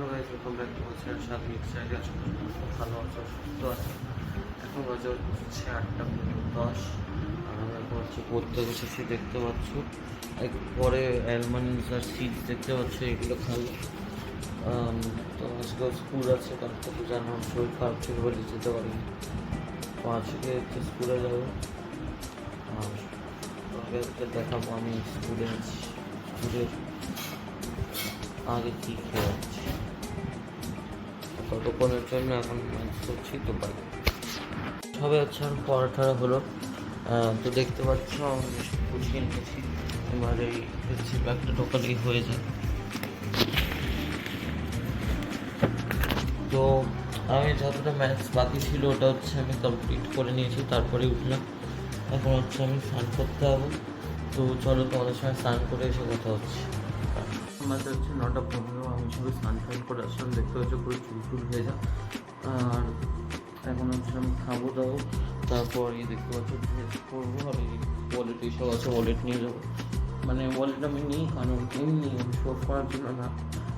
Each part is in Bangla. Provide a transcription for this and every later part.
ভালো আছো, সুস্থ আছো। এখন বাজে হচ্ছে 8:10 আর আমি এখন হচ্ছে পড়তে বসেছি। দেখতে পাচ্ছ পরে অ্যালমন্ডস আর সিডস দেখতে পাচ্ছ, এগুলো খাই। তো আজকে স্কুল আছে, কালকে তো জানো শরীর খারাপ ছিল বলে যেতে পারিনি। তো আজকে হচ্ছে স্কুলে যাবো আর তোকে দেখাবো আমি স্কুলে আছি, স্কুলের আগে কী খেয়ে যাচ্ছি। ততক্ষণের জন্য এখন ম্যাচ করছি তো বাইরে সবে হচ্ছে আর পড়াটা হলো। তো দেখতে পাচ্ছ আমি গুছিয়ে নিয়েছি, এবার এই হচ্ছে ব্যাগটা ঢোকালেই হয়ে যায়। তো আমি যতটা ম্যাথস বাকি ছিল ওটা হচ্ছে আমি কমপ্লিট করে নিয়েছি, তারপরে উঠলাম। এখন হচ্ছে আমি স্নান করতে হবে। তো চলো তোমাদের সঙ্গে স্নান করে এসে কথা হচ্ছে। আমাদের হচ্ছে 9:15, আমি শুধু স্নান টান করে আসলাম। দেখতে হচ্ছে পুরো চুল ভেজা। আর এখন হচ্ছে আমি খাবো দাবো, তারপর এই দেখতে পাচ্ছি ড্রেস করবো। আর এই ওয়ালেট এইসব আছে, ওয়ালেট নিয়ে যাবো। মানে ওয়ালেট আমি নিই কারণ এমনি আমি শো করার জন্য না,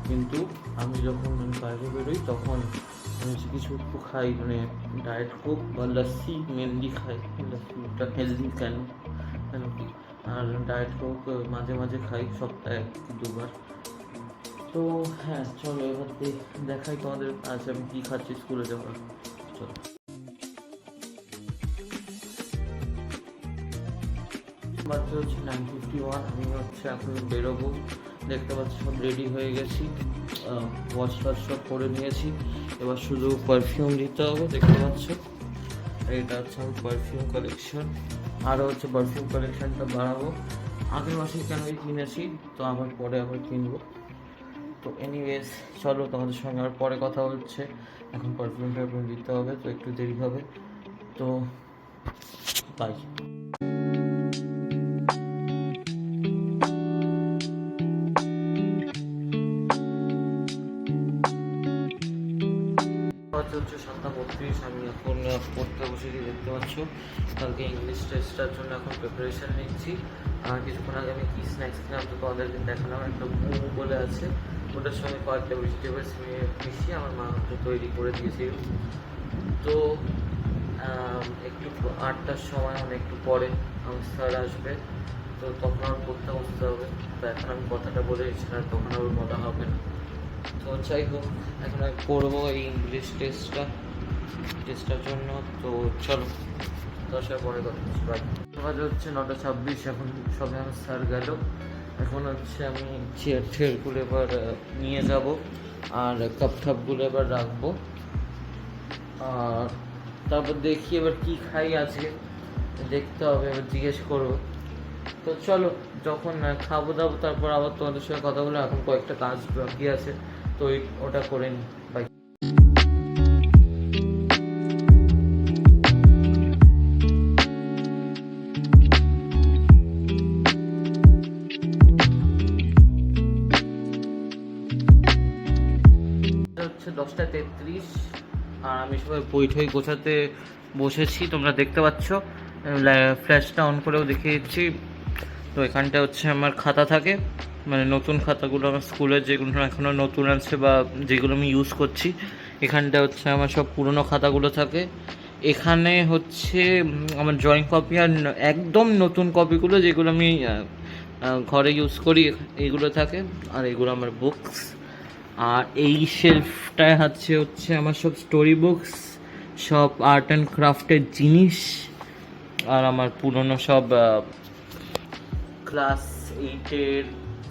কিন্তু আমি যখন বাইরে বেরোই তখন আমি কিছু একটু খাই, মানে ডায়েট কোক বা লস্যি মেনলি খাই। লস্যিটা হেলদি কেন কি, আর ডায়েট কোক মাঝে মাঝে খাই, সপ্তাহে 2বার। তো হ্যাঁ চলো এবার দেখাই তোমাদের আজ আমি কী খাচ্ছি স্কুলে যাওয়ার। চলো বাচ্চা হচ্ছে 9:51, আমি হচ্ছে এখন বেরোবো। দেখতে পাচ্ছি সব রেডি হয়ে গেছি, ওয়াশ টাশ সব করে নিয়েছি। এবার শুধু পারফিউম দিতে হবে। দেখতে পাচ্ছ এইটা হচ্ছে আমার পারফিউম কালেকশন। আরও হচ্ছে পারফিউম কালেকশানটা বাড়াবো। আগের মাসে কেন কিনেছি, তো আবার পরে আবার কিনবো। তো এনিওয়েজ চলো তোমাদের সঙ্গে আর পরে কথা হচ্ছে। এখন পারফিউম দিতে হবে, তো একটু দেরি হবে। তো বাই। হচ্ছে 7:32, আমি এখন পড়তে বসেছি। দেখতে পাচ্ছ কালকে ইংলিশ টেস্টটার জন্য এখন প্রিপারেশান নিচ্ছি। আর কিছুক্ষণ আগে আমি কি স্ন্যাক্স খেলাম তো তোমাদেরকে দেখালাম। একটা মোমো বলে আছে, ওটার সঙ্গে কয়েকটা ভেজিটেবলস মিশিয়ে আমার মা একটু তৈরি করে দিয়েছিল। তো একটু 8টার সময় মানে একটু পরে আমার স্যার আসবে, তো তখন আর পড়তে বসতে হবে। তো এখন আমি কথাটা বলে দিচ্ছি না, তখন আর বলা হবে না। তো যাই হোক, এখন আমি পড়বো এই ইংলিশ টেস্টটার জন্য। তো চলো 10টার পরে কথা বাজে হচ্ছে 9:26, এখন সবে আমার স্যার গেল। এখন হচ্ছে আমি চেয়ারগুলো এবার নিয়ে যাব আর কাপগুলো এবার রাখবো। আর তারপর দেখি এবার কি খাই আজকে, দেখতে হবে, এবার জিজ্ঞেস করবো। তো চলো যখন খাবো দাবো তারপর আবার তোমাদের সঙ্গে কথা বলে। এখন কয়েকটা কাজ বাকি আছে, তো ওটা করে নিই। বাই। হচ্ছে 10:33 আর আমি সবাই বই ঠই গোছাতে বসেছি। তোমরা দেখতে পাচ্ছ, ফ্ল্যাশটা অন করেও দেখিয়ে দিচ্ছি। তো এখানটা হচ্ছে আমার খাতা থাকে, মানে নতুন খাতাগুলো আমার স্কুলের যেগুলো এখনও নতুন আছে বা যেগুলো আমি ইউজ করছি। এখানটা হচ্ছে আমার সব পুরনো খাতাগুলো থাকে। এখানে হচ্ছে আমার ড্রয়িং কপি আর একদম নতুন কপিগুলো যেগুলো আমি ঘরে ইউজ করি এইগুলো থাকে। আর এগুলো আমার বুকস। আর এই শেলফটায় হচ্ছে আমার সব স্টোরি বুকস, সব আর্ট অ্যান্ড ক্রাফটের জিনিস, আর আমার পুরনো সব ক্লাস 8-এর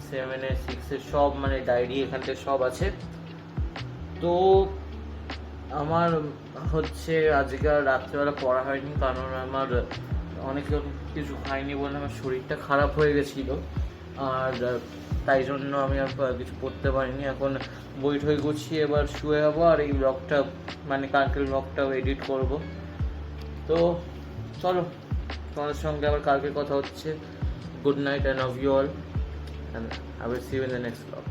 7-এর 6-এর সব মানে ডায়েরি এখানটা সব আছে। তো আমার হচ্ছে আজকে রাত্রেবেলা পড়া হয়নি, কারণ আমার অনেক কিছু খাইনি বলে আমার শরীরটা খারাপ হয়ে গেছিলো। আর তাই জন্য আমি আর কিছু পড়তে পারিনি। এখন বই ঠই গুছিয়ে এবার শুয়ে যাবো, আর এই ব্লগটা মানে কালকের ব্লগটাও এডিট করব। তো চলো তোমাদের সঙ্গে আবার কালকে কথা হচ্ছে। Good night, and love you all, and I will see you in the next blog.